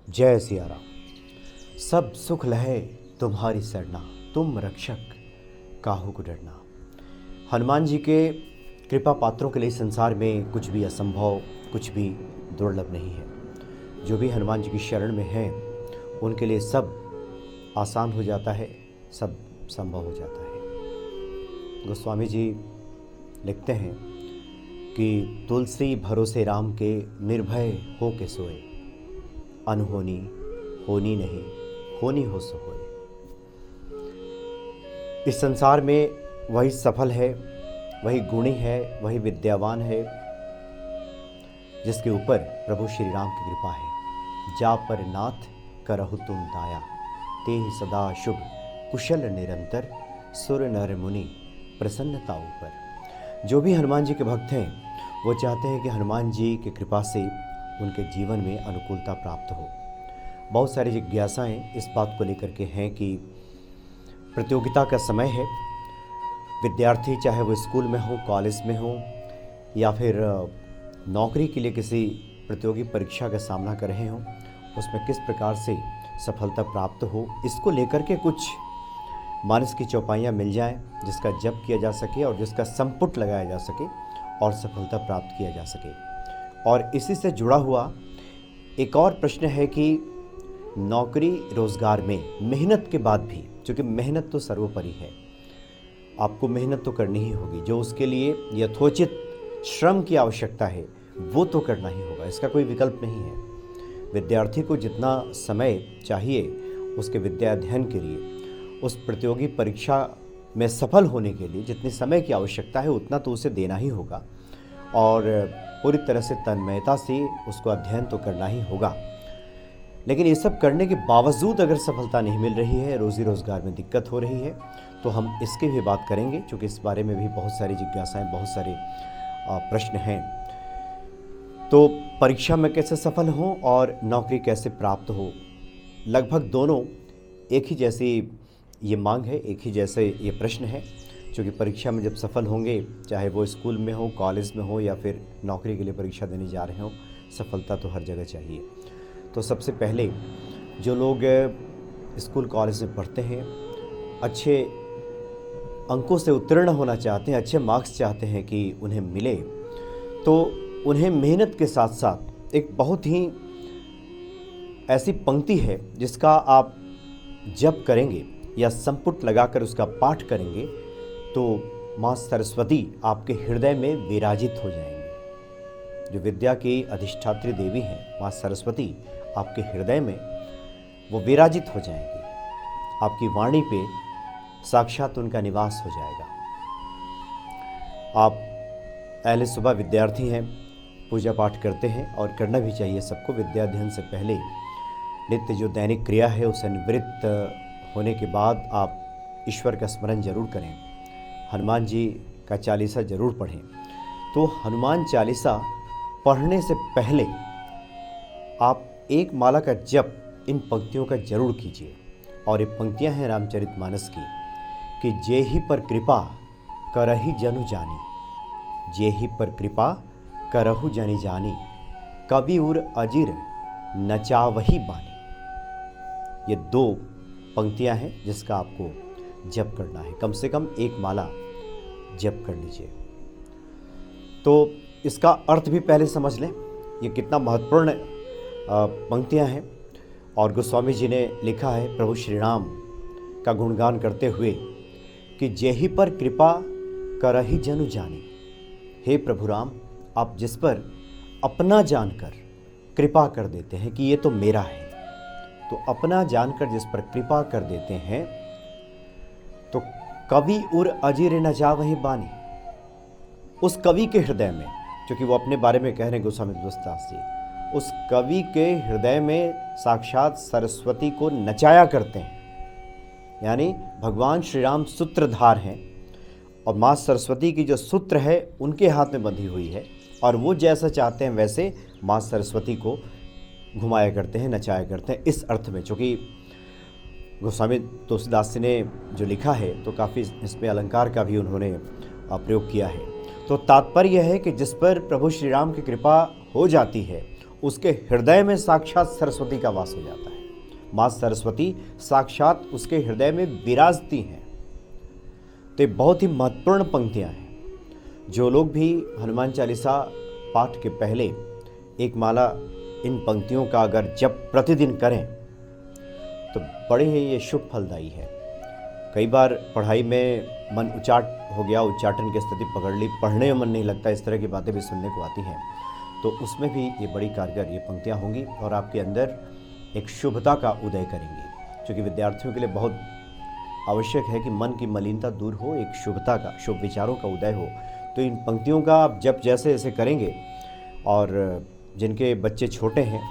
जय सिया राम। सब सुख लहे तुम्हारी सरना, तुम रक्षक काहू को डरना। हनुमान जी के कृपा पात्रों के लिए संसार में कुछ भी असंभव, कुछ भी दुर्लभ नहीं है। जो भी हनुमान जी की शरण में हैं उनके लिए सब आसान हो जाता है, सब संभव हो जाता है। गोस्वामी जी लिखते हैं कि तुलसी भरोसे राम के, निर्भय हो के सोए, अनहोनी होनी नहीं, होनी हो सो होए। इस संसार में वही सफल है, वही गुणी है, वही विद्यावान है जिसके ऊपर प्रभु श्री राम की कृपा है। जा पर नाथ करहु तुम दाया, ते ही सदा शुभ कुशल निरंतर, सुर नर मुनि प्रसन्नता ऊपर। जो भी हनुमान जी के भक्त हैं वो चाहते हैं कि हनुमान जी की कृपा से उनके जीवन में अनुकूलता प्राप्त हो। बहुत सारी जिज्ञासाएं इस बात को लेकर के हैं कि प्रतियोगिता का समय है, विद्यार्थी चाहे वो स्कूल में हो, कॉलेज में हो या फिर नौकरी के लिए किसी प्रतियोगी परीक्षा का सामना कर रहे हों, उसमें किस प्रकार से सफलता प्राप्त हो, इसको लेकर के कुछ मानस की चौपाइयाँ मिल जाएं जिसका जप किया जा सके और जिसका संपुट लगाया जा सके और सफलता प्राप्त किया जा सके। और इसी से जुड़ा हुआ एक और प्रश्न है कि नौकरी रोज़गार में मेहनत के बाद भी, क्योंकि मेहनत तो सर्वोपरि है, आपको मेहनत तो करनी ही होगी, जो उसके लिए यथोचित श्रम की आवश्यकता है वो तो करना ही होगा, इसका कोई विकल्प नहीं है। विद्यार्थी को जितना समय चाहिए उसके विद्या अध्ययन के लिए, उस प्रतियोगी परीक्षा में सफल होने के लिए जितने समय की आवश्यकता है उतना तो उसे देना ही होगा और पूरी तरह से तन्मयता से उसको अध्ययन तो करना ही होगा। लेकिन ये सब करने के बावजूद अगर सफलता नहीं मिल रही है, रोज़ी रोज़गार में दिक्कत हो रही है, तो हम इसकी भी बात करेंगे, क्योंकि इस बारे में भी बहुत सारी जिज्ञासाएं, बहुत सारे प्रश्न हैं। तो परीक्षा में कैसे सफल हों और नौकरी कैसे प्राप्त हो, लगभग दोनों एक ही जैसी ये मांग है, एक ही जैसे ये प्रश्न है। क्योंकि परीक्षा में जब सफल होंगे, चाहे वो स्कूल में हो, कॉलेज में हो या फिर नौकरी के लिए परीक्षा देने जा रहे हो, सफलता तो हर जगह चाहिए। तो सबसे पहले जो लोग स्कूल कॉलेज में पढ़ते हैं, अच्छे अंकों से उत्तीर्ण होना चाहते हैं, अच्छे मार्क्स चाहते हैं कि उन्हें मिले, तो उन्हें मेहनत के साथ साथ एक बहुत ही ऐसी पंक्ति है जिसका आप जप करेंगे या संपुट लगाकर उसका पाठ करेंगे तो माँ सरस्वती आपके हृदय में विराजित हो जाएंगी। जो विद्या की अधिष्ठात्री देवी हैं, माँ सरस्वती आपके हृदय में वो विराजित हो जाएंगी। आपकी वाणी पे साक्षात उनका निवास हो जाएगा। आप पहले सुबह विद्यार्थी हैं, पूजा पाठ करते हैं और करना भी चाहिए सबको। विद्या अध्ययन से पहले नित्य जो दैनिक क्रिया है उसे निवृत्त होने के बाद आप ईश्वर का स्मरण जरूर करें, हनुमान जी का चालीसा जरूर पढ़ें। तो हनुमान चालीसा पढ़ने से पहले आप एक माला का जप इन पंक्तियों का जरूर कीजिए। और ये पंक्तियां हैं रामचरितमानस की कि जेहि पर कृपा करहि जनु जानी, जेहि पर कृपा करहु जनि जानी, कवि उर अजिर नचावही बानी। ये दो पंक्तियां हैं जिसका आपको जप करना है, कम से कम एक माला जप कर लीजिए। तो इसका अर्थ भी पहले समझ लें, ये कितना महत्वपूर्ण पंक्तियां हैं। और गोस्वामी जी ने लिखा है प्रभु श्री राम का गुणगान करते हुए कि जेहि पर कृपा करहि जनु जानी। हे प्रभु राम, आप जिस पर अपना जानकर कृपा कर देते हैं कि ये तो मेरा है, तो अपना जानकर जिस पर कृपा कर देते हैं, तो कवि उर अजिर न जावहि बानी, उस कवि के हृदय में, क्योंकि वो अपने बारे में कह रहे हैं गोस्वामी तुलसीदास जी, उस कवि के हृदय में साक्षात सरस्वती को नचाया करते हैं। यानी भगवान श्री राम सूत्रधार हैं और माँ सरस्वती की जो सूत्र है उनके हाथ में बंधी हुई है, और वो जैसा चाहते हैं वैसे माँ सरस्वती को घुमाया करते हैं, नचाया करते हैं। इस अर्थ में, चूँकि गोस्वामी तुलसीदास जी ने जो लिखा है तो काफ़ी इसमें अलंकार का भी उन्होंने प्रयोग किया है। तो तात्पर्य है कि जिस पर प्रभु श्री राम की कृपा हो जाती है उसके हृदय में साक्षात सरस्वती का वास हो जाता है। माँ सरस्वती साक्षात उसके हृदय में विराजती हैं। तो ये बहुत ही महत्वपूर्ण पंक्तियाँ हैं। जो लोग भी हनुमान चालीसा पाठ के पहले एक माला इन पंक्तियों का अगर जप प्रतिदिन करें तो बड़े ही ये शुभ फलदायी है। कई बार पढ़ाई में मन उचाट हो गया, उच्चाटन की स्थिति पकड़ ली, पढ़ने में मन नहीं लगता, इस तरह की बातें भी सुनने को आती हैं, तो उसमें भी ये बड़ी कारगर ये पंक्तियाँ होंगी और आपके अंदर एक शुभता का उदय करेंगी। क्योंकि विद्यार्थियों के लिए बहुत आवश्यक है कि मन की मलिनता दूर हो, एक शुभता का, शुभ विचारों का उदय हो। तो इन पंक्तियों का आप जब जैसे जैसे करेंगे और जिनके बच्चे छोटे हैं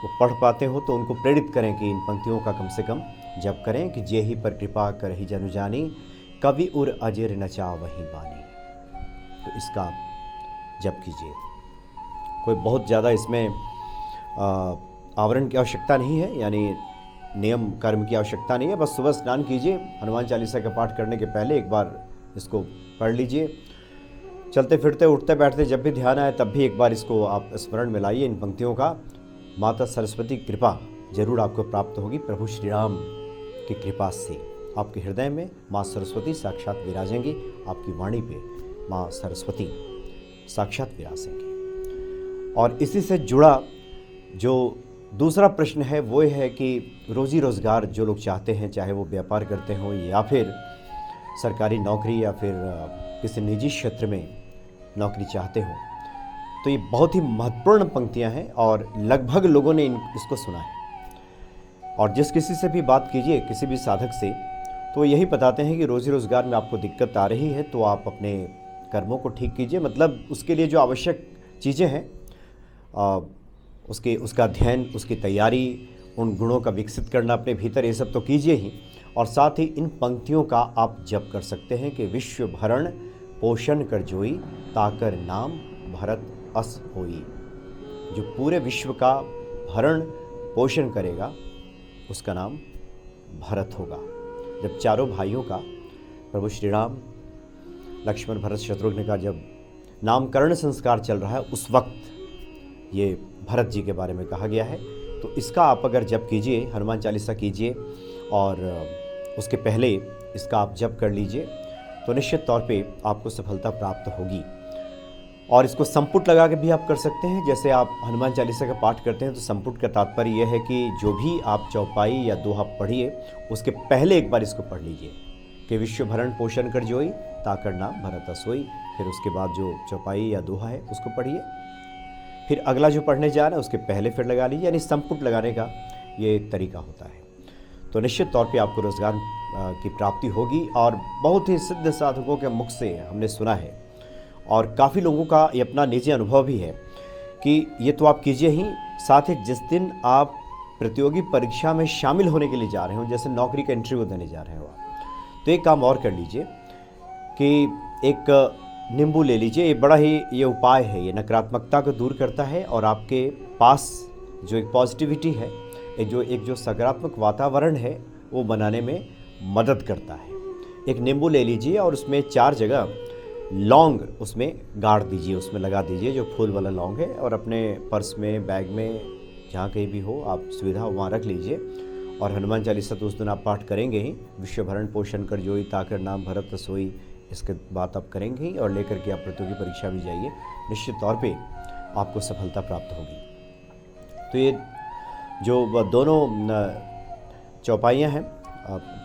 वो पढ़ पाते हो तो उनको प्रेरित करें कि इन पंक्तियों का कम से कम जप करें कि जेहि पर कृपा करहि जनु जानी, कवि उर अजेर नचा वही बानी। तो इसका जप कीजिए। कोई बहुत ज़्यादा इसमें आवरण की आवश्यकता नहीं है, यानी नियम कर्म की आवश्यकता नहीं है। बस सुबह स्नान कीजिए, हनुमान चालीसा का पाठ करने के पहले एक बार इसको पढ़ लीजिए। चलते फिरते उठते बैठते जब भी ध्यान आए तब भी एक बार इसको आप स्मरण में लाइए इन पंक्तियों का। माता सरस्वती की कृपा जरूर आपको प्राप्त होगी। प्रभु श्री राम की कृपा से आपके हृदय में माँ सरस्वती साक्षात विराजेंगी, आपकी वाणी पे माँ सरस्वती साक्षात विराजेंगी। और इसी से जुड़ा जो दूसरा प्रश्न है वो है कि रोजी रोज़गार जो लोग चाहते हैं, चाहे वो व्यापार करते हों या फिर सरकारी नौकरी या फिर किसी निजी क्षेत्र में नौकरी चाहते हो, तो ये बहुत ही महत्वपूर्ण पंक्तियां हैं और लगभग लोगों ने इसको सुना है। और जिस किसी से भी बात कीजिए, किसी भी साधक से, तो यही बताते हैं कि रोजी रोज़गार में आपको दिक्कत आ रही है तो आप अपने कर्मों को ठीक कीजिए। मतलब उसके लिए जो आवश्यक चीज़ें हैं उसका अध्ययन, उसकी तैयारी, उन गुणों का विकसित करना अपने भीतर, ये सब तो कीजिए ही। और साथ ही इन पंक्तियों का आप जप कर सकते हैं कि विश्व भरण पोषण कर जोई, ताकर नाम भरत अस होई। जो पूरे विश्व का भरण पोषण करेगा उसका नाम भरत होगा। जब चारों भाइयों का, प्रभु श्री राम, लक्ष्मण, भरत, शत्रुघ्न का जब नामकरण संस्कार चल रहा है उस वक्त ये भरत जी के बारे में कहा गया है। तो इसका आप अगर जप कीजिए, हनुमान चालीसा कीजिए और उसके पहले इसका आप जप कर लीजिए तो निश्चित तौर पे आपको सफलता प्राप्त होगी। और इसको संपुट लगा के भी आप कर सकते हैं। जैसे आप हनुमान चालीसा का पाठ करते हैं तो संपुट का तात्पर्य यह है कि जो भी आप चौपाई या दोहा पढ़िए उसके पहले एक बार इसको पढ़ लीजिए कि विश्व भरण पोषण कर जोई, ताकर नाम भरत अस होई। फिर उसके बाद जो चौपाई या दोहा है उसको पढ़िए, फिर अगला जो पढ़ने जा रहा है उसके पहले फिर लगा लीजिए। यानी संपुट लगाने का ये तरीका होता है। तो निश्चित तौर पे आपको रोज़गार की प्राप्ति होगी। और बहुत ही सिद्ध साधकों के मुख से हमने सुना है और काफ़ी लोगों का ये अपना निजी अनुभव भी है कि ये तो आप कीजिए ही, साथ ही जिस दिन आप प्रतियोगी परीक्षा में शामिल होने के लिए जा रहे हो, जैसे नौकरी का इंटरव्यू देने जा रहे हो आप, तो एक काम और कर लीजिए कि एक नींबू ले लीजिए। ये बड़ा ही ये उपाय है, ये नकारात्मकता को दूर करता है और आपके पास जो एक पॉजिटिविटी है, एक जो सकारात्मक वातावरण है वो बनाने में मदद करता है। एक नींबू ले लीजिए और उसमें 4 जगह लौंग उसमें गाड़ दीजिए, उसमें लगा दीजिए, जो फूल वाला लौंग है, और अपने पर्स में, बैग में, जहाँ कहीं भी हो आप सुविधा वहाँ रख लीजिए। और हनुमान चालीसा तो उस दिन आप पाठ करेंगे ही, विश्व भरण पोषण कर जोई, ताकर नाम भरत अस होई, इसके बाद आप करेंगे ही। और लेकर के आप प्रतियोगी परीक्षा भी जाइए, निश्चित तौर पे आपको सफलता प्राप्त होगी। तो ये जो दोनों चौपाइयाँ हैं,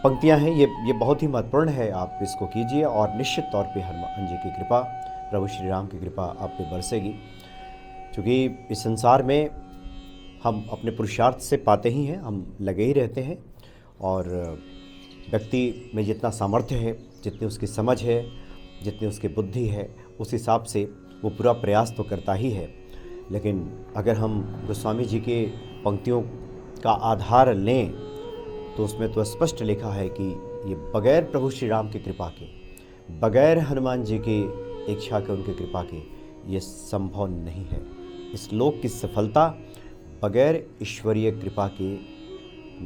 पंक्तियाँ हैं, ये बहुत ही महत्वपूर्ण है। आप इसको कीजिए और निश्चित तौर पे हनुमान जी की कृपा, प्रभु श्री राम की कृपा आप पे बरसेगी। क्योंकि इस संसार में हम अपने पुरुषार्थ से पाते ही हैं, हम लगे ही रहते हैं। और व्यक्ति में जितना सामर्थ्य है, जितनी उसकी समझ है, जितनी उसकी बुद्धि है, उस हिसाब से वो पूरा प्रयास तो करता ही है। लेकिन अगर हम गोस्वामी जी के पंक्तियों का आधार लें तो उसमें तो स्पष्ट लिखा है कि ये बगैर प्रभु श्री राम की कृपा के, बगैर हनुमान जी की इच्छा के, उनकी कृपा के, ये संभव नहीं है। इस लोक की सफलता बगैर ईश्वरीय कृपा के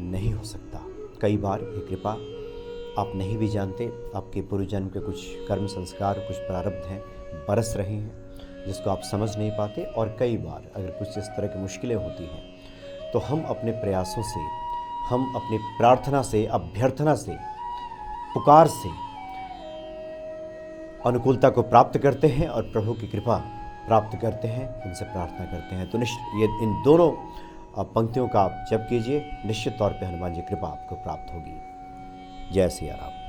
नहीं हो सकता। कई बार ये कृपा आप नहीं भी जानते, आपके पूर्व जन्म के कुछ कर्म संस्कार, कुछ प्रारब्ध हैं, बरस रहे हैं, जिसको आप समझ नहीं पाते। और कई बार अगर कुछ इस तरह की मुश्किलें होती हैं तो हम अपने प्रयासों से, हम अपनी प्रार्थना से, अभ्यर्थना से, पुकार से अनुकूलता को प्राप्त करते हैं और प्रभु की कृपा प्राप्त करते हैं, उनसे प्रार्थना करते हैं। तो ये इन दोनों पंक्तियों का आप जप कीजिए, निश्चित तौर पे हनुमान जी कृपा आपको प्राप्त होगी। जय सिया राम।